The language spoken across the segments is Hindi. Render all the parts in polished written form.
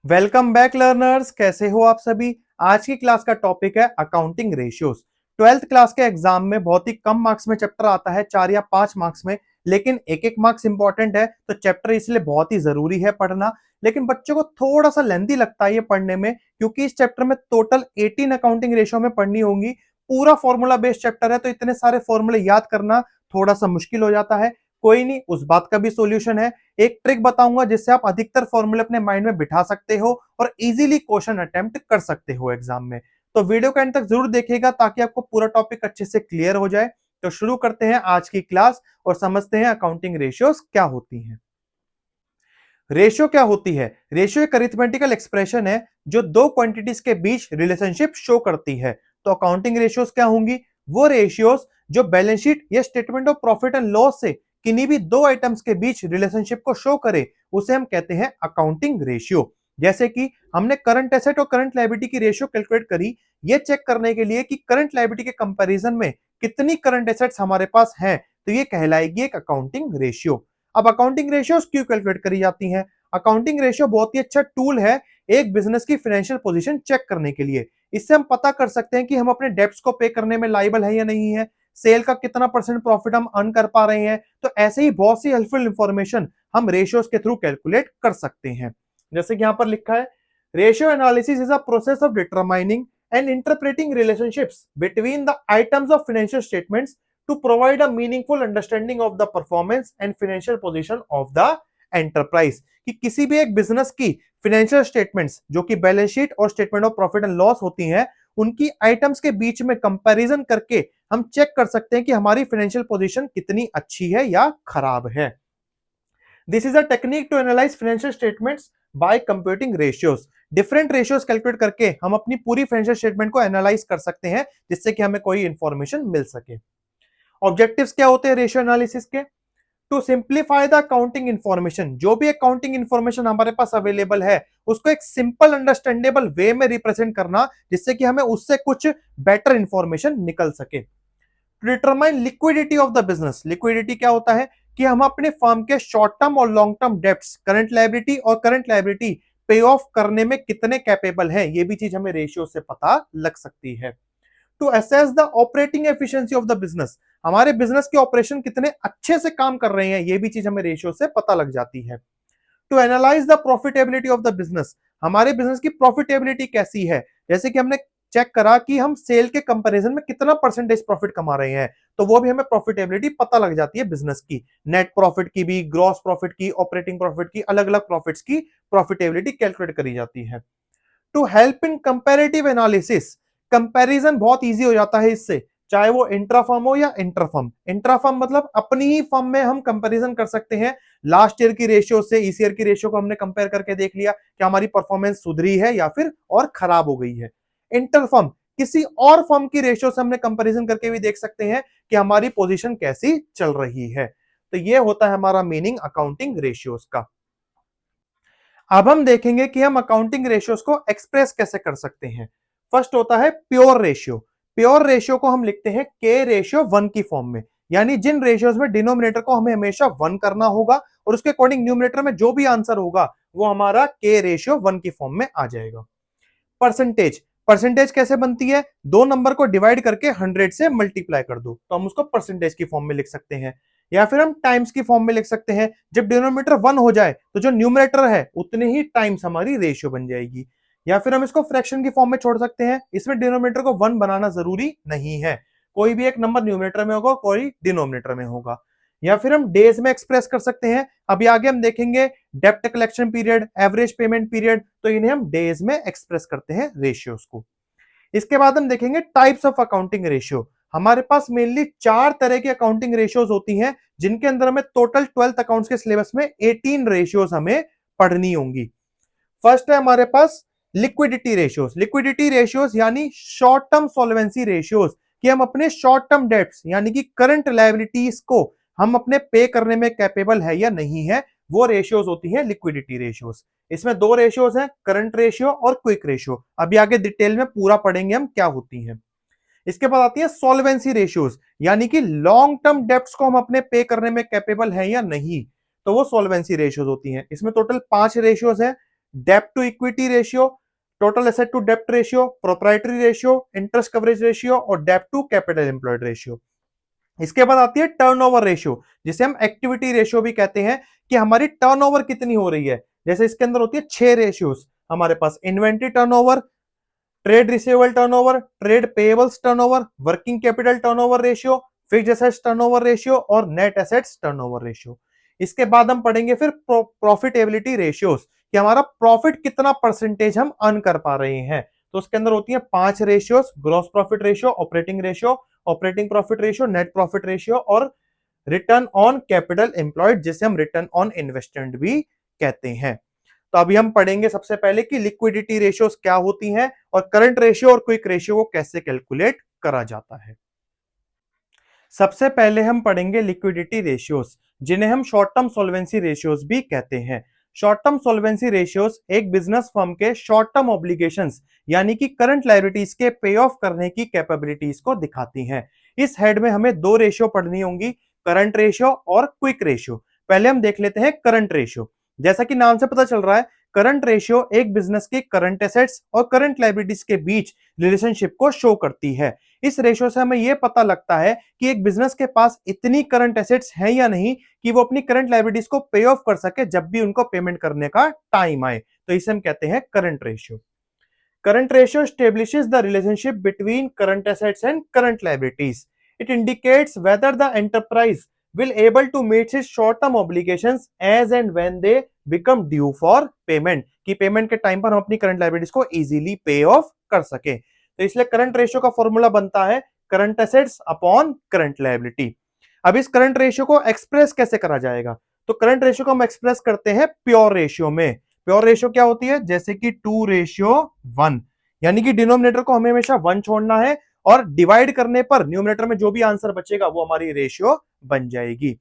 वेलकम बैक लर्नर्स, कैसे हो आप सभी। आज की क्लास का टॉपिक है अकाउंटिंग रेशियोज। ट्वेल्थ क्लास के एग्जाम में बहुत ही कम मार्क्स में चैप्टर आता है, 4 या 5 मार्क्स में, लेकिन एक एक मार्क्स इंपॉर्टेंट है, तो चैप्टर इसलिए बहुत ही जरूरी है पढ़ना। लेकिन बच्चों को थोड़ा सा लेंथी लगता है ये पढ़ने में, क्योंकि इस चैप्टर में टोटल 18 अकाउंटिंग रेशियो में पढ़नी होंगी। पूरा फॉर्मूला बेस्ड चैप्टर है, तो इतने सारे फॉर्मूले याद करना थोड़ा सा मुश्किल हो जाता है। कोई नहीं, उस बात का भी सोल्यूशन है। एक ट्रिक बताऊंगा जिससे आप अधिकतर फॉर्मूले अपने माइंड में बिठा सकते हो और इजीली क्वेश्चन अटेम्प्ट कर सकते हो एग्जाम में। तो वीडियो का एंड तक जरूर देखिएगा ताकि आपको पूरा टॉपिक अच्छे से क्लियर हो जाए। तो शुरू करते हैं आज की क्लास और समझते हैं अकाउंटिंग रेशियोज क्या होती हैं। रेशियो क्या होती है? रेशियो एक अरिथमेटिकल एक्सप्रेशन है जो दो क्वांटिटीज के बीच रिलेशनशिप शो करती है। तो अकाउंटिंग रेशियोज क्या होंगी? वो रेशियोज जो बैलेंस शीट या statement of profit and loss से किन्हीं भी दो आइटम्स के बीच रिलेशनशिप को शो करे, उसे हम कहते हैं अकाउंटिंग रेशियो। जैसे कि हमने करंट एसेट और करंट लायबिलिटी की रेशियो कैलकुलेट करी, ये चेक करने के लिए कि करंट लायबिलिटी के कंपैरिजन में कितनी करंट एसेट्स हमारे पास हैं, तो ये कहलाएगी एक अकाउंटिंग रेशियो। अब अकाउंटिंग रेशियोज क्यों कैलकुलेट करी जाती हैं? अकाउंटिंग रेशियो बहुत ही अच्छा टूल है एक बिजनेस की फाइनेंशियल पोजीशन चेक करने के लिए। इससे हम पता कर सकते हैं कि हम अपने डेब्ट्स को पे करने में लायबल है या नहीं है, सेल का कितना परसेंट प्रॉफिट हम अर्न कर पा रहे हैं। तो ऐसे ही बहुत सी हेल्पफुल इंफॉर्मेशन हम रेशियोज के थ्रू कैलकुलेट कर सकते हैं। जैसे कि यहां पर लिखा है, ratio analysis is a process of determining and interpreting relationships between the items of financial statements to provide a meaningful understanding of the performance and financial position of the enterprise। कि किसी भी एक बिजनेस की फाइनेंशियल स्टेटमेंट्स जो कि बैलेंस शीट और statement of profit and loss होती हैं, उनकी आइटम्स के बीच में कंपैरिजन करके हम चेक कर सकते हैं कि हमारी फाइनेंशियल पोजीशन कितनी अच्छी है या खराब है। This is a technique to analyse financial statements by computing ratios. Different ratios calculate करके हम अपनी पूरी फाइनेंशियल स्टेटमेंट को एनालाइज कर सकते हैं, जिससे कि हमें कोई इंफॉर्मेशन मिल सके। ऑब्जेक्टिव्स क्या होते हैं रेशियो एनालिसिस के? To simplify the accounting information. जो भी अकाउंटिंग इंफॉर्मेशन हमारे पास अवेलेबल है, उसको एक सिंपल अंडरस्टैंडेबल वे में रिप्रेजेंट करना, जिससे कि हमें उससे कुछ बेटर इंफॉर्मेशन निकल सके। To determine liquidity of the business. Liquidity क्या होता है? कि हम अपने फर्म के शॉर्ट टर्म और long term debts, current liability और करंट लायबिलिटी पे ऑफ करने में कितने कैपेबल हैं, ये भी चीज हमें रेशियो से पता लग सकती है। To assess the operating efficiency of the business. हमारे बिजनेस के ऑपरेशन कितने अच्छे से काम कर रहे हैं, ये भी चीज हमें रेशियो से पता लग जाती है। To analyse the profitability of the business. हमारे बिजनेस की प्रॉफिटेबिलिटी कैसी है? जैसे कि हमने चेक करा कि हम सेल के कंपैरिजन में कितना परसेंटेज प्रॉफिट कमा रहे हैं, तो वो भी हमें प्रॉफिटेबिलिटी पता लग जाती है बिजनेस की। नेट प्रॉफिट की भी, ग्रॉस प्रॉफिट की, ऑपरेटिंग प्रॉफिट की, अलग अलग प्रॉफिट्स की प्रॉफिटेबिलिटी कैलकुलेट करी जाती है। To help in comparative analysis. Comparison बहुत इजी हो जाता है इससे, चाहे वो इंट्रा फर्म हो या इंटर फर्म। इंट्रा फर्म मतलब अपनी ही फर्म में हम कंपैरिजन कर सकते हैं। लास्ट ईयर की रेशियो से इस ईयर की रेशियो को हमने कंपेयर करके देख लिया कि हमारी परफॉर्मेंस सुधरी है या फिर और खराब हो गई है। इंटर फर्म, किसी और फर्म की रेशियो से हमने कंपैरिजन करके भी देख सकते हैं कि हमारी पोजीशन कैसी चल रही है। तो ये होता है हमारा मीनिंग अकाउंटिंग रेशियोज का। अब हम देखेंगे कि हम अकाउंटिंग रेशियोज को एक्सप्रेस कैसे कर सकते हैं। फर्स्ट होता है प्योर रेशियो। प्योर रेशियो को हम लिखते हैं के रेशियो वन की फॉर्म में, यानी जिन रेशियोज में डिनोमिनेटर को हमें हमेशा वन करना होगा और उसके अकॉर्डिंग न्यूमिनेटर में जो भी आंसर होगा वो हमारा के रेशियो वन की फॉर्म में आ जाएगा। परसेंटेज, परसेंटेज कैसे बनती है? दो नंबर को डिवाइड करके 100 से मल्टीप्लाई कर दो तो हम उसको परसेंटेज की फॉर्म में लिख सकते हैं, या फिर हम टाइम्स की फॉर्म में लिख सकते हैं। जब डिनोमिनेटर वन हो जाए तो जो न्यूमरेटर है उतने ही टाइम्स हमारी रेशियो बन जाएगी। या फिर हम इसको फ्रैक्शन की फॉर्म में छोड़ सकते हैं, इसमें डिनोमिनेटर को वन बनाना जरूरी नहीं है, कोई भी एक नंबर न्यूमरेटर में होगा, कोई डिनोमिनेटर में होगा। या फिर हम डेज में एक्सप्रेस कर सकते हैं। अभी आगे हम देखेंगे डेप्ट collection period, average payment period, तो इन्हें हम डेज में एक्सप्रेस करते हैं रेशियोज को। इसके बाद हम देखेंगे टाइप्स ऑफ अकाउंटिंग रेशियो। हमारे पास मेनली चार तरह की अकाउंटिंग रेशियोज होती हैं, जिनके अंदर हमें टोटल 12th अकाउंट्स के सिलेबस में 18 रेशियोज हमें पढ़नी होंगी। फर्स्ट है हमारे पास लिक्विडिटी रेशियोज। लिक्विडिटी रेशियोज यानी शॉर्ट टर्म सॉल्वेंसी रेशियोज, कि हम अपने शॉर्ट टर्म डेट्स यानी कि करंट लायबिलिटीज को हम अपने पे करने में कैपेबल है या नहीं है, वो रेशियोज होती है लिक्विडिटी रेशियोज। इसमें दो रेशियोज हैं, करंट रेशियो और क्विक रेशियो। अभी आगे डिटेल में पूरा पढ़ेंगे हम क्या होती है। इसके बाद आती है सॉल्वेंसी रेशियोज, यानी कि लॉन्ग टर्म डेब्ट्स को हम अपने पे करने में कैपेबल है या नहीं, तो वो सॉल्वेंसी रेशियोज होती हैं। इसमें टोटल 5 रेशियोज हैं। डेब्ट to equity ratio, total asset to डेब्ट ratio, proprietary ratio, interest coverage ratio और डेब्ट टू कैपिटल एम्प्लॉयड रेशियो। इसके बाद आती है टर्नओवर रेशियो, जिसे हम एक्टिविटी रेशियो भी कहते हैं, कि हमारी टर्नओवर कितनी हो रही है। जैसे इसके अंदर होती है 6 रेशियोज हमारे पास: inventory turnover, trade receivable turnover, trade payables turnover, working capital turnover ratio, fixed assets turnover ratio और नेट एसेट्स टर्नओवर रेशियो। इसके बाद हम पढ़ेंगे फिर प्रॉफिटेबिलिटी रेशियोज, कि हमारा प्रॉफिट कितना परसेंटेज हम अर्न कर पा रहे हैं। तो उसके अंदर होती है 5 ratios: gross profit ratio, operating ratio, operating profit ratio, net profit ratio और रिटर्न ऑन कैपिटल एम्प्लॉयड, जिसे हम रिटर्न ऑन इन्वेस्टमेंट भी कहते हैं। तो अभी हम पढ़ेंगे सबसे पहले कि लिक्विडिटी रेशियोज क्या होती हैं और करंट रेशियो और क्विक रेशियो को कैसे कैलकुलेट करा जाता है। सबसे पहले हम पढ़ेंगे लिक्विडिटी रेशियोज, जिन्हें हम शॉर्ट टर्म सॉल्वेंसी रेशियोज भी कहते हैं। शॉर्ट टर्म सॉल्वेंसी रेशियोज एक बिजनेस फर्म के शॉर्ट टर्म ऑब्लिगेशंस यानी कि करंट लायबिलिटीज के पे ऑफ करने की कैपेबिलिटीज को दिखाती हैं। इस हेड में हमें दो रेशियो पढ़नी होंगी, करंट रेशियो और क्विक रेशियो। पहले हम देख लेते हैं करंट रेशियो। जैसा कि नाम से पता चल रहा है, करंट रेशियो एक बिजनेस के करंट एसेट्स और करंट लायबिलिटीज के बीच रिलेशनशिप को शो करती है। इस रेशियो से हमें यह पता लगता है कि एक बिजनेस के पास इतनी करंट एसेट्स हैं या नहीं कि वो अपनी करंट लायबिलिटीज को पे ऑफ कर सके जब भी उनको पेमेंट करने का टाइम आए। तो इसे हम कहते हैं current ratio. Current ratio establishes the relationship between current assets and current liabilities. It indicates whether the enterprise will able to meet its short-term obligations as and when they become due for payment, कि पेमेंट के टाइम पर हम अपनी करंट लाइबिलिटीज को इजीली पे ऑफ कर सके। तो इसलिए करंट रेशियो का फॉर्मूला बनता है current assets upon current liability. अब इस करंट रेशियो को एक्सप्रेस कैसे करा जाएगा? तो करंट रेशियो को हम एक्सप्रेस करते हैं प्योर रेशियो में। प्योर रेशियो क्या होती है? जैसे कि 2:1, यानी कि डिनोमिनेटर को हमें हमेशा 1 छोड़ना है और डिवाइड करने पर न्यूमरेटर में जो भी आंसर बचेगा वो हमारी रेशियो बन जाएगी।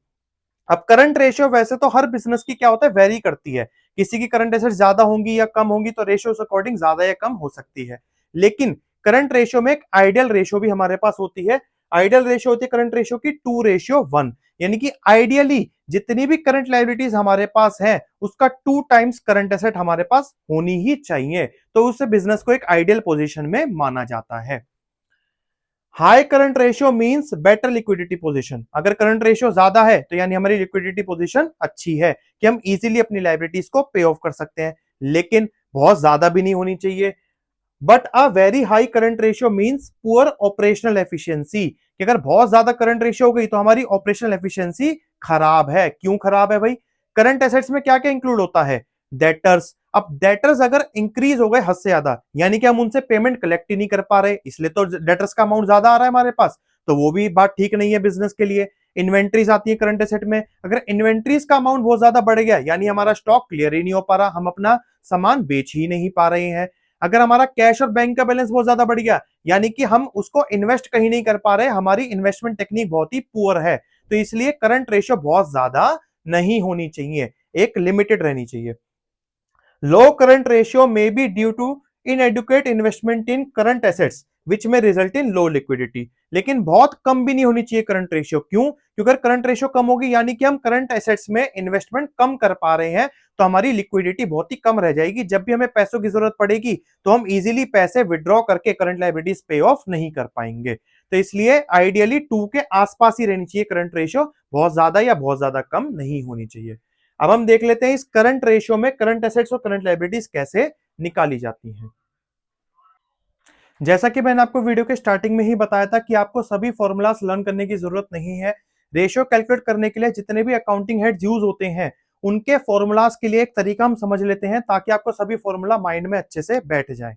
अब करंट रेशियो वैसे तो हर बिजनेस की क्या होता है, वेरी करती है। किसी की करंट एसेट्स ज्यादा होंगी या कम होंगी तो रेशियो अकॉर्डिंग ज्यादा या कम हो सकती है। लेकिन करंट रेशियो में एक आइडियल रेशियो भी हमारे पास होती है। आइडियल रेशियो होती है करंट रेशियो की 2:1, यानी कि आइडियली जितनी भी करंट लायबिलिटीज हमारे पास है उसका 2 टाइम्स करंट एसेट हमारे पास होनी ही चाहिए। तो उससे बिजनेस को एक आइडियल पोजीशन में माना जाता है। High current ratio means better liquidity position. अगर करंट रेशियो ज्यादा है तो यानी हमारी लिक्विडिटी पोजीशन अच्छी है, कि हम इजीली अपनी लायबिलिटीज को पे ऑफ कर सकते हैं। लेकिन बहुत ज्यादा भी नहीं होनी चाहिए। But a very high current ratio means poor operational efficiency, कि अगर बहुत ज्यादा करंट रेशियो हो गई तो हमारी ऑपरेशनल एफिशिएंसी खराब है। क्यों खराब है भाई? करंट एसेट्स में क्या क्या इंक्लूड होता है? डेटर्स। अब डेटर्स अगर इंक्रीज हो गए हद से ज्यादा, यानी कि हम उनसे पेमेंट कलेक्ट ही नहीं कर पा रहे, इसलिए तो डेटर्स का अमाउंट ज्यादा आ रहा है हमारे पास, तो वो भी बात ठीक नहीं है बिजनेस के लिए। इन्वेंट्रीज आती है करंट एसेट में, अगर इन्वेंट्रीज का अमाउंट बहुत ज्यादा बढ़ गया यानी हमारा स्टॉक क्लियर ही नहीं हो पा रहा, हम अपना सामान बेच ही नहीं पा रहे हैं। अगर हमारा कैश और बैंक का बैलेंस बहुत ज्यादा बढ़ गया यानी कि हम उसको इन्वेस्ट कहीं नहीं कर पा रहे, हमारी इन्वेस्टमेंट टेक्निक बहुत ही पुअर है। तो इसलिए करंट रेशियो बहुत ज्यादा नहीं होनी चाहिए, एक लिमिटेड रहनी चाहिए। Low current ratio may be due to inadequate investment in current assets which may result in low liquidity। लेकिन बहुत कम भी नहीं होनी चाहिए करंट रेशियो। क्यों? क्योंकि अगर करंट रेशियो कम होगी यानी कि हम करंट एसेट्स में इन्वेस्टमेंट कम कर पा रहे हैं, तो हमारी लिक्विडिटी बहुत ही कम रह जाएगी। जब भी हमें पैसों की जरूरत पड़ेगी तो हम इजीली पैसे विड्रॉ करके करंट लायबिलिटीज पे ऑफ नहीं कर पाएंगे। तो इसलिए आइडियली 2 के आसपास ही रहनी चाहिए करंट रेशियो, बहुत ज्यादा या बहुत ज्यादा कम नहीं होनी चाहिए। अब हम देख लेते हैं इस करंट रेशियो में करंट एसेट्स और करंट लायबिलिटीज कैसे निकाली जाती हैं। जैसा कि मैंने आपको वीडियो के स्टार्टिंग में ही बताया था कि आपको सभी फॉर्मूलास लर्न करने की जरूरत नहीं है। रेशियो कैलकुलेट करने के लिए जितने भी अकाउंटिंग हेड्स यूज होते हैं उनके फॉर्मूलास के लिए एक तरीका हम समझ लेते हैं, ताकि आपको सभी फॉर्मूला माइंड में अच्छे से बैठ जाए।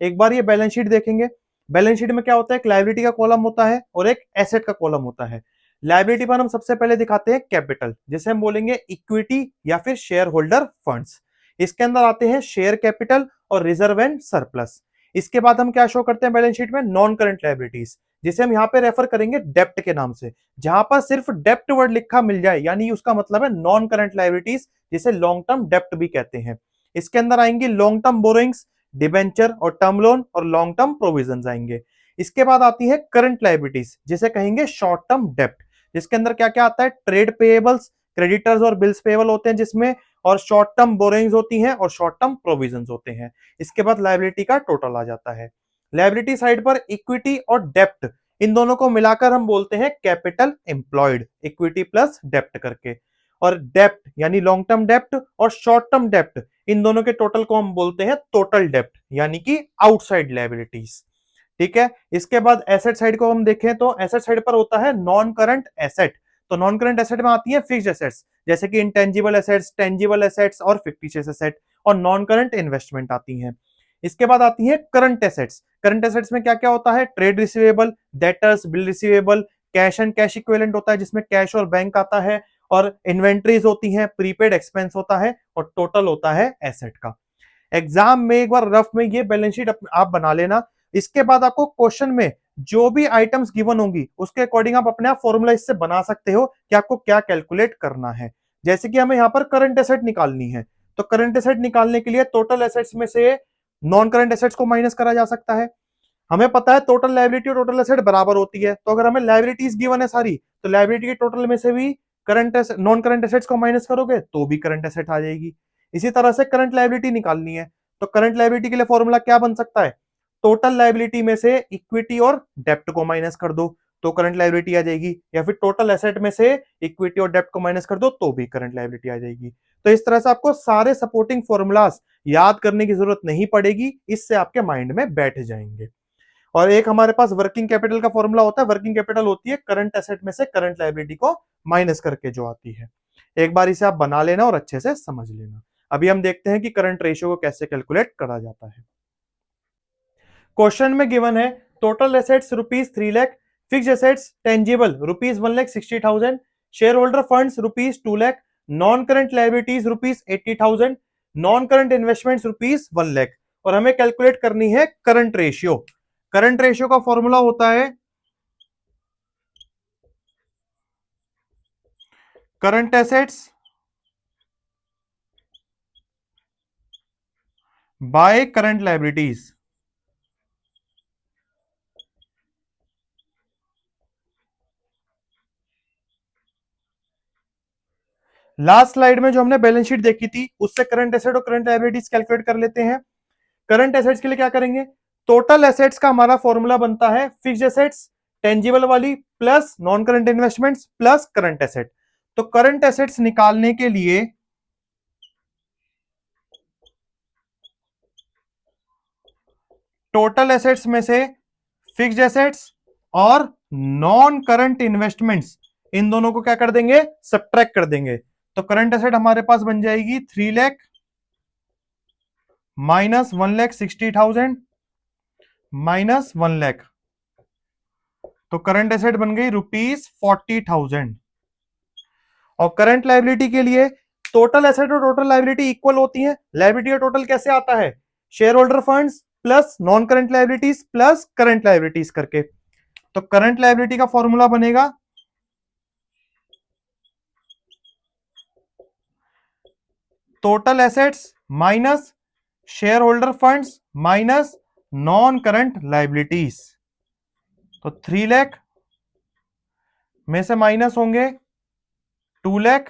एक बार ये बैलेंस शीट देखेंगे। बैलेंस शीट में क्या होता है? एक लायबिलिटी का कॉलम होता है और एक एसेट का कॉलम होता है। लायबिलिटी पर हम सबसे पहले दिखाते हैं कैपिटल, जिसे हम बोलेंगे इक्विटी या फिर शेयर होल्डर फंड्स। इसके अंदर आते हैं शेयर कैपिटल और रिजर्व एंड सरप्लस। इसके बाद हम क्या शो करते हैं बैलेंस शीट में? नॉन करंट लायबिलिटीज, जिसे हम यहां पे रेफर करेंगे डेप्ट के नाम से। जहां पर सिर्फ डेप्ट वर्ड लिखा मिल जाए यानी उसका मतलब है नॉन करंट लायबिलिटीज, जिसे लॉन्ग टर्म डेप्ट भी कहते हैं। इसके अंदर आएंगे लॉन्ग टर्म बोरोइंग्स, डिबेंचर और टर्म लोन और लॉन्ग टर्म प्रोविजन आएंगे। इसके बाद आती है करंट लायबिलिटीज, जिसे कहेंगे शॉर्ट टर्म डेप्ट, जिसके अंदर क्या क्या आता है? ट्रेड पेएबल्स, क्रेडिटर्स और बिल्स पेएबल होते हैं जिसमें, और शॉर्ट टर्म बोरोइंग्स होती हैं और शॉर्ट टर्म प्रोविजंस होते हैं। इसके बाद लायबिलिटी का टोटल आ जाता है। लायबिलिटी साइड पर इक्विटी और डेप्ट, इन दोनों को मिलाकर हम बोलते हैं कैपिटल एम्प्लॉयड, इक्विटी प्लस डेप्ट करके। और डेप्ट यानी लॉन्ग टर्म डेप्ट और शॉर्ट टर्म डेप्ट, इन दोनों के टोटल को हम बोलते हैं टोटल डेप्ट यानी कि आउटसाइड लायबिलिटीज। ठीक है, इसके बाद एसेट साइड को हम देखें तो एसेट साइड पर होता है नॉन करंट एसेट। तो नॉन करंट एसेट में आती है फिक्स्ड एसेट्स जैसे कि इंटेंजिबल एसेट्स, टेंजिबल एसेट्स और फिक्टिशियस एसेट, और नॉन करंट इन्वेस्टमेंट आती हैं। इसके बाद आती है करंट एसेट्स। करंट एसेट्स में क्या क्या होता है? Trade receivable, debtors, bill receivable, cash and cash equivalent होता है जिसमें कैश और बैंक आता है, और इन्वेंट्रीज होती हैं, प्रीपेड एक्सपेंस होता है, और टोटल होता है एसेट का। एग्जाम में एक बार रफ में ये बैलेंस शीट आप बना लेना। इसके बाद आपको क्वेश्चन में जो भी आइटम्स गिवन होंगी उसके अकॉर्डिंग आप अपने आप फॉर्मूला इससे बना सकते हो कि आपको क्या कैलकुलेट करना है। जैसे कि हमें यहाँ पर करंट एसेट निकालनी है, तो करंट एसेट निकालने के लिए टोटल एसेट्स में से नॉन करंट एसेट्स को माइनस करा जा सकता है। हमें पता है टोटल लायबिलिटी और टोटल एसेट बराबर होती है, तो अगर हमें लायबिलिटीज गिवन है सारी, तो लायबिलिटी के टोटल में से भी करंट नॉन करंट एसेट्स को माइनस करोगे तो भी करंट एसेट आ जाएगी। इसी तरह से करंट लायबिलिटी निकालनी है, तो करंट लायबिलिटी के लिए फॉर्मूला क्या बन सकता है? टोटल लायबिलिटी में से इक्विटी और डेप्ट को माइनस कर दो तो करंट लायबिलिटी आ जाएगी, या फिर टोटल एसेट में से इक्विटी और डेप्ट को माइनस कर दो तो भी करंट लायबिलिटी आ जाएगी। तो इस तरह से आपको सारे सपोर्टिंग फॉर्मूलाज याद करने की जरूरत नहीं पड़ेगी, इससे आपके माइंड में बैठ जाएंगे। और एक हमारे पास वर्किंग कैपिटल का फॉर्मूला होता है। वर्किंग कैपिटल होती है करंट एसेट में से करंट लायबिलिटी को माइनस करके जो आती है। एक बार इसे आप बना लेना और अच्छे से समझ लेना। अभी हम देखते हैं कि करंट रेशियो को कैसे कैलकुलेट करा जाता है। क्वेश्चन में गिवन है total assets ₹3,00,000, fixed assets tangible ₹1,60,000, share holder funds ₹2,00,000, non current liabilities ₹80,000, non current investments ₹1,00,000, और हमें कैलकुलेट करनी है करंट रेशियो। करंट रेशियो का फॉर्मूला होता है current assets bye current liabilities. Last slide में जो हमने बैलेंस शीट देखी थी उससे करंट एसेट और करंट लायबिलिटीज कैलकुलेट कर लेते हैं। करंट एसेट्स के लिए क्या करेंगे? टोटल एसेट्स का हमारा फॉर्मूला बनता है फिक्स्ड एसेट्स टेंजिबल वाली plus non current investments plus current asset. तो करंट एसेट्स निकालने के लिए टोटल एसेट्स में से फिक्स्ड एसेट्स और नॉन करंट इन्वेस्टमेंट्स, इन दोनों को क्या कर देंगे? सब्ट्रैक्ट कर देंगे। तो करंट एसेट हमारे पास बन जाएगी 3,00,000 माइनस 1,60,000 माइनस 1,00,000। तो करंट एसेट बन गई ₹40,000। और करंट लायबिलिटी के लिए टोटल एसेट और टोटल लायबिलिटी इक्वल होती है। लायबिलिटी का टोटल कैसे आता है? Share holder funds plus non current liabilities plus current liabilities करके। तो करंट लायबिलिटी का फॉर्मूला बनेगा total assets minus share holder funds minus non current liabilities. तो 3,00,000 में से माइनस होंगे 2,00,000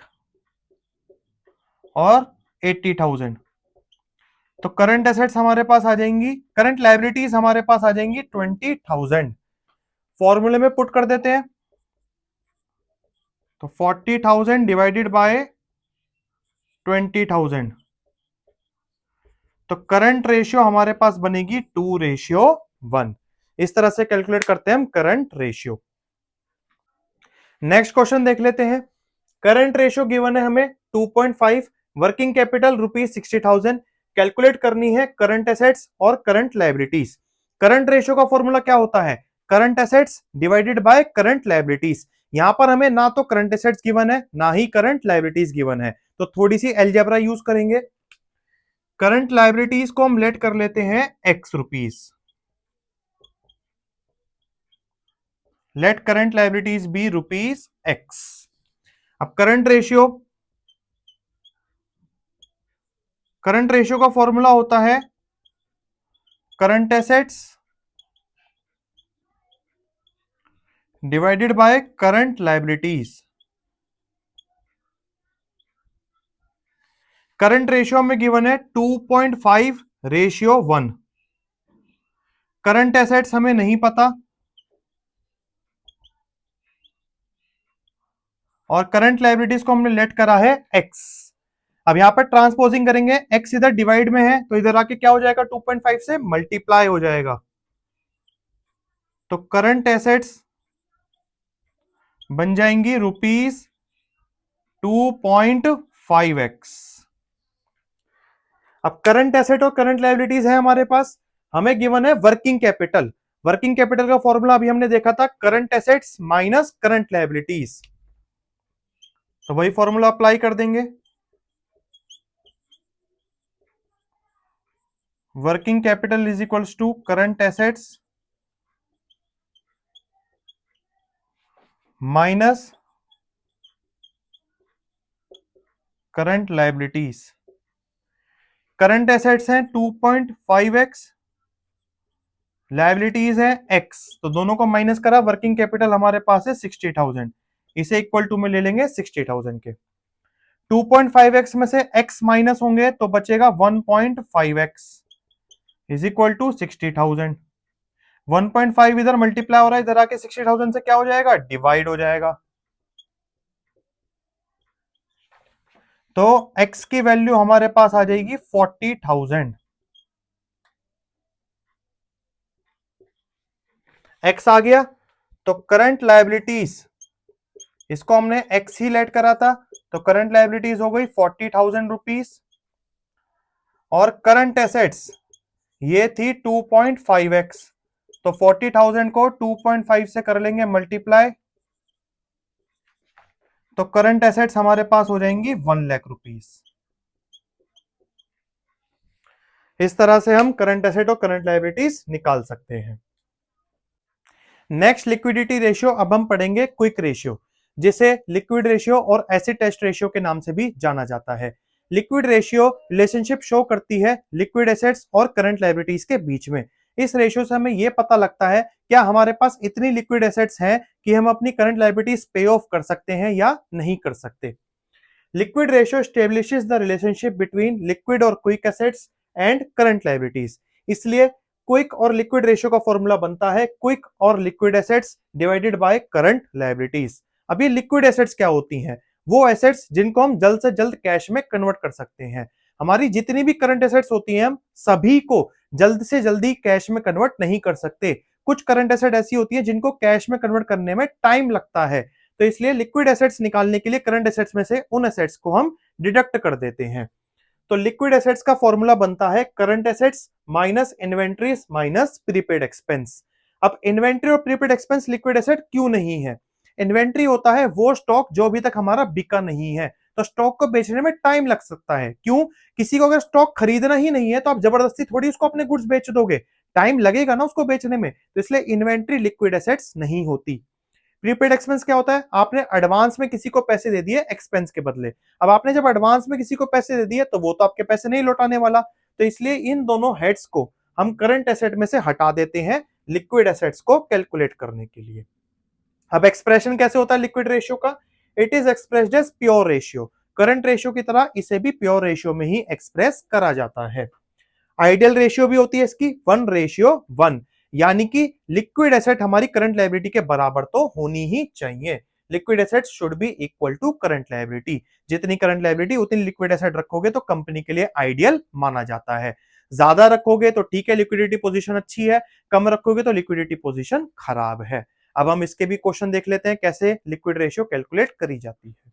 और 80,000। तो करंट एसेट्स हमारे पास आ जाएंगी, करंट लायबिलिटीज हमारे पास आ जाएंगी 20,000। फॉर्मूले में पुट कर देते हैं, तो 40,000 डिवाइडेड बाय 20,000। तो करंट रेशियो हमारे पास बनेगी 2:1। इस तरह से कैलकुलेट करते हैं हम करंट रेशियो। नेक्स्ट क्वेश्चन देख लेते हैं। करंट रेशियो गिवन है हमें 2.5, वर्किंग कैपिटल ₹60,000, कैलकुलेट करनी है करंट एसेट्स और करंट लायबिलिटीज। करंट रेशियो का फॉर्मूला क्या होता है? Current assets divided by current liabilities. यहां पर हमें ना तो करंट एसेट्स गिवन है ना ही करंट लायबिलिटीज गिवन है, तो थोड़ी सी अलजेब्रा यूज करेंगे। करंट लायबिलिटीज को हम लेट कर लेते हैं X rupees. Let current liabilities be ₹x। अब करंट रेशियो का फॉर्मूला होता है current assets divided by current liabilities. Current ratio में गिवन है 2.5:1। करंट एसेट्स हमें नहीं पता और करंट लायबिलिटीज को हमने लेट करा है एक्स। अब यहां पर ट्रांसपोजिंग करेंगे, एक्स इधर डिवाइड में है तो इधर आके क्या हो जाएगा, 2.5 से मल्टीप्लाई हो जाएगा। तो करंट एसेट्स बन जाएंगी ₹2.5x। अब करंट एसेट और करंट लायबिलिटीज है हमारे पास, हमें गिवन है वर्किंग कैपिटल। वर्किंग कैपिटल का फॉर्मूला अभी हमने देखा था, current assets minus current liabilities. तो वही फॉर्मूला अप्लाई कर देंगे। Working capital is equals to current assets minus current liabilities. Current assets हैं 2.5x, लायबिलिटीज है x, तो दोनों को माइनस करा, वर्किंग कैपिटल हमारे पास है 60,000, इसे इक्वल टू में ले लेंगे 60,000 के। 2.5x में से x माइनस होंगे तो बचेगा 1.5x इज इक्वल टू 60,000। 1.5 इधर मल्टीप्लाई हो रहा है, इधर आके 60,000 से क्या हो जाएगा, डिवाइड हो जाएगा। तो x की वैल्यू हमारे पास आ जाएगी 40,000। x आ गया तो करंट लायबिलिटीज, इसको हमने x ही लेट करा था, तो करंट लायबिलिटीज हो गई 40,000 रुपीज। और करंट एसेट्स ये थी 2.5x, तो 40,000 को 2.5 से कर लेंगे मल्टीप्लाई, तो करंट एसेट्स हमारे पास हो जाएंगी 1 लाख रुपीस। इस तरह से हम करंट एसेट और करंट लायबिलिटीज निकाल सकते हैं। नेक्स्ट लिक्विडिटी रेशियो, अब हम पढ़ेंगे क्विक रेशियो, जिसे लिक्विड रेशियो और एसिड टेस्ट रेशियो के नाम से भी जाना जाता है। लिक्विड रेशियो रिलेशनशिप शो करती है लिक्विड एसेट्स और करंट लायबिलिटीज के बीच में। इस रेशियो से हमें यह पता लगता है क्या हमारे पास इतनी लिक्विड एसेट्स हैं कि हम अपनी करंट लायबिलिटीज पे ऑफ कर सकते हैं या नहीं कर सकते। Liquid ratio establishes the relationship between liquid और quick assets and current liabilities. इसलिए क्विक और लिक्विड रेशियो का फॉर्मूला बनता है क्विक और liquid assets divided by current liabilities. अब ये लिक्विड एसेट्स क्या होती हैं, वो एसेट्स जिनको हम जल्द से जल्द कैश में कन्वर्ट कर सकते हैं। हमारी जितनी भी करंट एसेट्स होती हैं हम सभी को जल्द से जल्दी कैश में कन्वर्ट नहीं कर सकते। कुछ करंट एसेट ऐसी होती है जिनको कैश में कन्वर्ट करने में टाइम लगता है, तो इसलिए लिक्विड एसेट्स निकालने के लिए करंट एसेट्स में से उन एसेट्स को हम डिडक्ट कर देते हैं। तो लिक्विड एसेट्स का फॉर्मूला बनता है current assets minus inventories minus prepaid expense. अब इन्वेंट्री और प्रीपेड एक्सपेंस लिक्विड एसेट क्यों नहीं है? इन्वेंट्री होता है वो स्टॉक जो अभी तक हमारा बिका नहीं है, तो स्टॉक को बेचने में टाइम लग सकता है। क्यों? किसी को अगर स्टॉक खरीदना ही नहीं है तो आप जबरदस्ती थोड़ी उसको अपने गुड्स बेच दोगे, टाइम लगेगा ना उसको बेचने में, तो इसलिए इन्वेंट्री लिक्विड एसेट्स नहीं होती। प्रीपेड एक्सपेंस क्या होता है? आपने एडवांस में किसी को पैसे दे दिए एक्सपेंस के बदले। अब आपने जब एडवांस में किसी को पैसे दे दिए तो वो तो आपके पैसे नहीं लौटाने वाला, तो इसलिए इन दोनों हेड्स को हम करंट एसेट में से हटा देते हैं लिक्विड एसेट्स को कैलकुलेट करने के लिए। अब एक्सप्रेशन कैसे होता है लिक्विड रेशियो का? It is expressed as pure ratio. Current ratio की तरह इसे भी प्योर रेशियो में ही एक्सप्रेस करा जाता है। आइडियल रेशियो भी होती है इसकी 1:1, यानी कि लिक्विड एसेट हमारी करंट लायबिलिटी के बराबर तो होनी ही चाहिए। Liquid asset should be equal to current liability. जितनी करंट लायबिलिटी उतनी लिक्विड एसेट रखोगे तो कंपनी के लिए आइडियल माना जाता है। ज्यादा रखोगे तो ठीक है, लिक्विडिटी पोजीशन अच्छी है, कम रखोगे तो लिक्विडिटी पोजीशन खराब है। अब हम इसके भी क्वेश्चन देख लेते हैं कैसे लिक्विड रेशियो कैलकुलेट करी जाती है।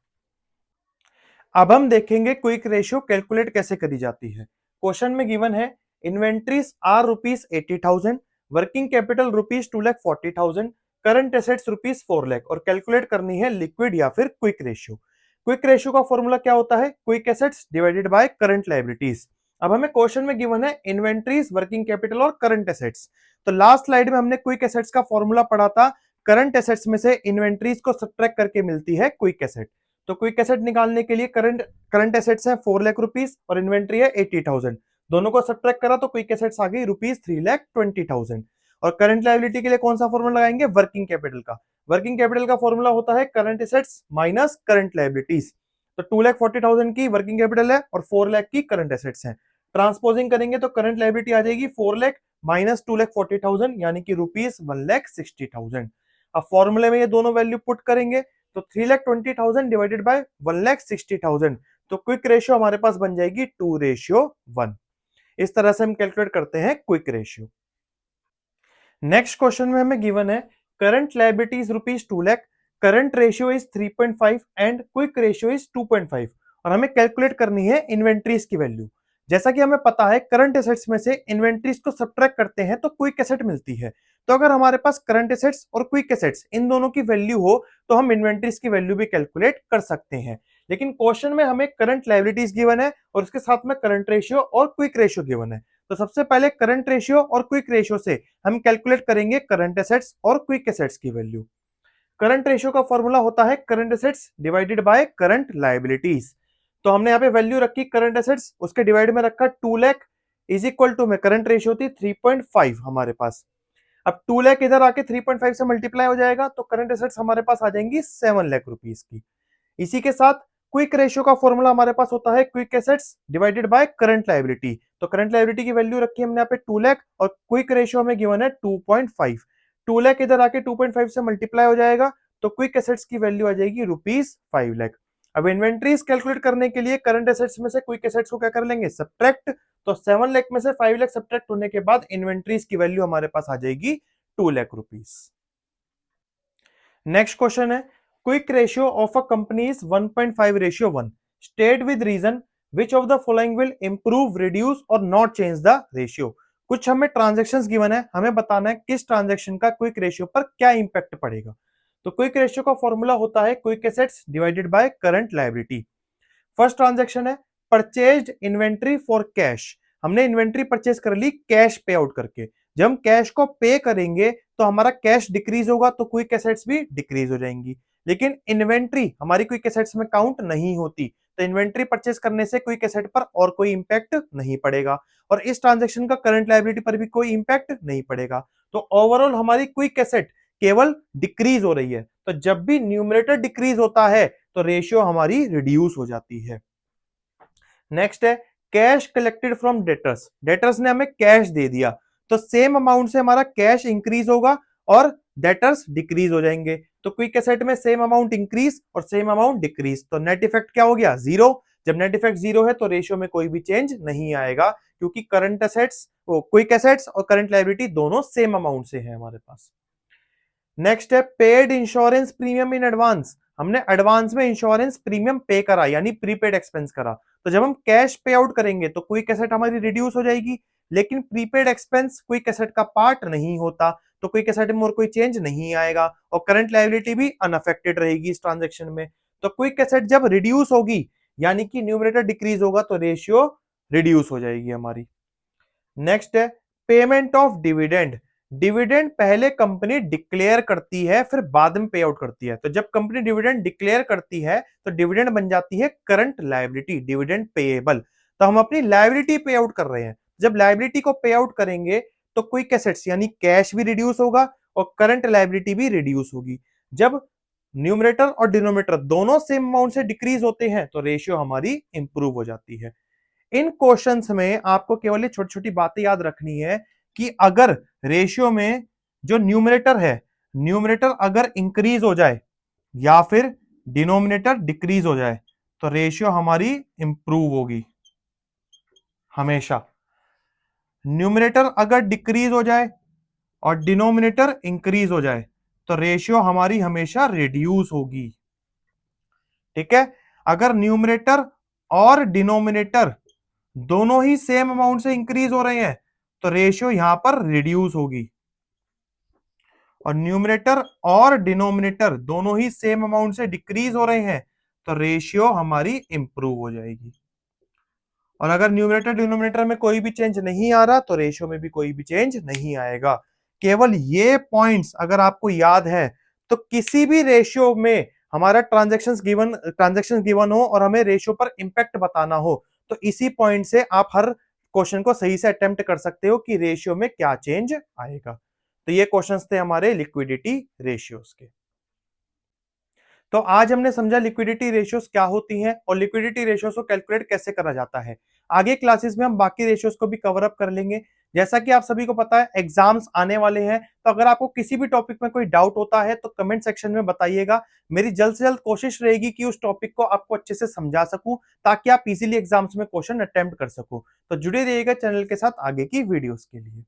अब हम देखेंगे क्विक रेशियो कैलकुलेट कैसे करी जाती है। क्वेश्चन में गिवन है inventories are ₹80,000, working capital ₹2,40,000, current assets ₹4 lakh, और कैलकुलेट करनी है लिक्विड या फिर क्विक रेशियो। क्विक रेशियो का फॉर्मूला क्या होता है? Quick assets divided by current liabilities. अब हमें क्वेश्चन में गिवन है इन्वेंट्रीज, वर्किंग कैपिटल और करंट एसेट्स। तो लास्ट स्लाइड में हमने क्विक एसेट्स का फॉर्मूला पढ़ा था, करंट एसेट्स में से इन्वेंट्रीज को सब्ट्रैक्ट करके मिलती है क्विक एसेट। तो क्विक एसेट निकालने के लिए करंट करंट एसेट्स है 4 लाख रुपीस और इन्वेंट्री है 80,000, दोनों को सब्ट्रैक्ट करा तो क्विक एसेट्स आ गई ₹3,20,000। और करंट लायबिलिटी के लिए कौन सा फॉर्मूला लगाएंगे? वर्किंग कैपिटल का। वर्किंग कैपिटल का फॉर्मूला होता है current assets minus current liabilities. तो 2,40,000 की वर्किंग कैपिटल है और 4 लाख की करंट एसेट्स हैं। ट्रांसपोजिंग करेंगे तो करंट लायबिलिटी आ जाएगी 4 लाख माइनस 2,40,000 यानी कि रुपीज 1,60,000। अब फॉर्मूले में ये दोनों वैल्यू पुट करेंगे तो 3,20,000 डिवाइडेड बाय 1,60,000, तो क्विक रेशियो हमारे पास बन जाएगी 2:1। इस तरह से हम कैलकुलेट करते हैं क्विक रेशियो। नेक्स्ट क्वेश्चन में हमें गिवन है current liabilities rupees 2 lakh, current ratio is 3.5 and quick ratio is 2.5 और हमें कैलकुलेट करनी है इन्वेंट्रीज की वैल्यू। जैसा कि हमें पता है करंट एसेट्स में से इन्वेंट्रीज को सब्ट्रैक्ट करते हैं तो क्विक एसेट मिलती है। तो अगर हमारे पास करंट एसेट्स और क्विक एसेट्स इन दोनों की वैल्यू हो तो हम इन्वेंट्रीज की वैल्यू भी कैलकुलेट कर सकते हैं। लेकिन क्वेश्चन में हमें करंट लायबिलिटीज गिवन है और उसके साथ में करंट रेशियो और क्विक रेशियो गिवन है। तो सबसे पहले करंट रेशियो और क्विक रेशियो से हम कैलकुलेट करेंगे करंट एसेट्स और क्विक एसेट्स की वैल्यू। करंट रेशियो का फॉर्मूला होता है current assets divided by current liabilities. तो हमने यहाँ पे वैल्यू रखी करंट एसेट्स, उसके डिवाइड में रखा 2 लाख इज इक्वल टू में करंट रेशियो थी 3.5 हमारे पास। अब 2 लाख इधर आके 3.5 से मल्टीप्लाई हो जाएगा तो करंट एसेट्स हमारे पास आ जाएंगी 7 लाख रुपीस की। इसी के साथ क्विक रेशियो का फॉर्मूला हमारे पास होता है quick assets divided by current liability. तो करंट लायबिलिटी की वैल्यू रखी हमने यहाँ पे 2 लाख और क्विक रेशियो हमें गिवन है 2.5। 2 लाख इधर आके 2.5 से मल्टीप्लाई हो जाएगा तो क्विक एसेट्स की वैल्यू आ जाएगी रुपीज 5 लाख। अब इन्वेंट्रीज कैलकुलेट करने के लिए करंट एसेट्स में से क्विक एसेट्स को क्या कर लेंगे सब्ट्रैक्ट। तो 7 लाख में से 5 लाख सब्ट्रैक्ट होने के बाद इन्वेंट्रीज की वैल्यू हमारे पास आ जाएगी 2 लाख रुपीज। नेक्स्ट क्वेश्चन है quick ratio of a company is 1.5:1 state with reason which of the following will improve reduce और नॉट चेंज द रेशियो। कुछ हमें ट्रांजैक्शंस गिवन है, हमें बताना है किस ट्रांजैक्शन का क्विक रेशियो पर क्या इंपैक्ट पड़ेगा। तो क्विक रेशियो का फॉर्मूला होता है quick assets divided by current liability. First transaction है परचेज्ड इन्वेंट्री फॉर कैश। हमने इन्वेंट्री परचेज कर ली कैश पे आउट करके। जब हम कैश को पे करेंगे तो हमारा कैश डिक्रीज होगा तो क्विक एसेट्स भी डिक्रीज हो जाएंगी। लेकिन इन्वेंट्री हमारी क्विक एसेट्स में काउंट नहीं होती, तो इन्वेंट्री परचेज करने से क्विक एसेट पर और कोई इंपैक्ट नहीं पड़ेगा और इस ट्रांजैक्शन का करंट लायबिलिटी पर भी कोई इंपैक्ट नहीं पड़ेगा। तो ओवरऑल हमारी क्विक एसेट केवल डिक्रीज हो रही है। तो जब भी न्यूमरेटर डिक्रीज होता है तो रेशियो हमारी रिड्यूस हो जाती है। नेक्स्ट है cash collected from debtors. Debtors ने हमें कैश दे दिया तो सेम अमाउंट से हमारा कैश इंक्रीज होगा और डेटर्स डिक्रीज हो जाएंगे। तो क्विक एसेट में सेम अमाउंट इंक्रीज और सेम अमाउंट डिक्रीज, तो नेट इफेक्ट क्या हो गया जीरो। जब नेट इफेक्ट जीरो है तो रेशियो में कोई भी चेंज नहीं आएगा क्योंकि करंट एसेट्स क्विक एसेट्स और करंट लायबिलिटी दोनों सेम अमाउंट से है हमारे पास। नेक्स्ट है paid insurance premium in advance. हमने एडवांस में इंश्योरेंस प्रीमियम पे करा यानी प्रीपेड एक्सपेंस करा। तो जब हम कैश पे आउट करेंगे तो क्विक एसेट हमारी रिड्यूस हो जाएगी, लेकिन प्रीपेड एक्सपेंस क्विक एसेट का पार्ट नहीं होता तो क्विक एसेट में और कोई चेंज नहीं आएगा और करंट लायबिलिटी भी अनअफेक्टेड रहेगी इस ट्रांजेक्शन में। तो क्विक एसेट जब रिड्यूस होगी यानी कि न्यूमरेटर डिक्रीज होगा तो रेशियो रिड्यूस हो जाएगी हमारी। नेक्स्ट है पेमेंट ऑफ डिविडेंड। डिविडेंड पहले कंपनी डिक्लेयर करती है फिर बाद में पे आउट करती है। तो जब कंपनी डिविडेंड डिक्लेयर करती है तो डिविडेंड बन जाती है करंट लायबिलिटी, डिविडेंड पेएबल। तो हम अपनी लायबिलिटी पे आउट कर रहे हैं। जब लायबिलिटी को पे आउट करेंगे तो क्विक एसेट्स यानी कैश भी रिड्यूस होगा और करंट लायबिलिटी भी रिड्यूस होगी। जब न्यूमरेटर और डिनोमिनेटर दोनों सेम अमाउंट से डिक्रीज होते हैं तो रेशियो हमारी इंप्रूव हो जाती है। इन क्वेश्चंस में आपको केवल ये छोटी छोटी बातें याद रखनी है कि अगर रेशियो में जो न्यूमरेटर है, न्यूमरेटर अगर इंक्रीज हो जाए या फिर डिनोमिनेटर डिक्रीज हो जाए तो रेशियो हमारी इंप्रूव होगी हमेशा। न्यूमरेटर अगर डिक्रीज हो जाए और डिनोमिनेटर इंक्रीज हो जाए तो रेशियो हमारी हमेशा रिड्यूस होगी। ठीक है, अगर न्यूमरेटर और डिनोमिनेटर दोनों ही सेम अमाउंट से इंक्रीज हो रहे हैं तो रेशियो यहां पर रिड्यूस होगी और न्यूमरेटर और डिनोमिनेटर दोनों ही सेम अमाउंट से डिक्रीज हो रहे हैं तो रेशियो हमारी इंप्रूव हो जाएगी। और अगर न्यूमरेटर डिनोमिनेटर में कोई भी चेंज नहीं आ रहा तो रेशियो में भी कोई भी चेंज नहीं आएगा। केवल ये पॉइंट्स अगर आपको याद है तो किसी भी रेशियो में हमारा ट्रांजेक्शन गिवन हो और हमें रेशियो पर इंपैक्ट बताना हो तो इसी पॉइंट से आप हर क्वेश्चन को सही से अटेम्प्ट कर सकते हो कि रेशियो में क्या चेंज आएगा। तो ये क्वेश्चंस थे हमारे लिक्विडिटी रेशियोज के। तो आज हमने समझा लिक्विडिटी रेशियोज क्या होती हैं और लिक्विडिटी रेशियोज को कैलकुलेट कैसे करा जाता है। आगे क्लासेस में हम बाकी रेशियोज को भी कवर अप कर लेंगे। जैसा कि आप सभी को पता है एग्जाम्स आने वाले हैं, तो अगर आपको किसी भी टॉपिक में कोई डाउट होता है तो कमेंट सेक्शन में बताइएगा। मेरी जल्द से जल्द कोशिश रहेगी कि उस टॉपिक को आपको अच्छे से समझा सकूं, ताकि आप इजीली एग्जाम्स में क्वेश्चन अटेम्प्ट कर सको। तो जुड़े रहिएगा चैनल के साथ आगे की वीडियोस के लिए।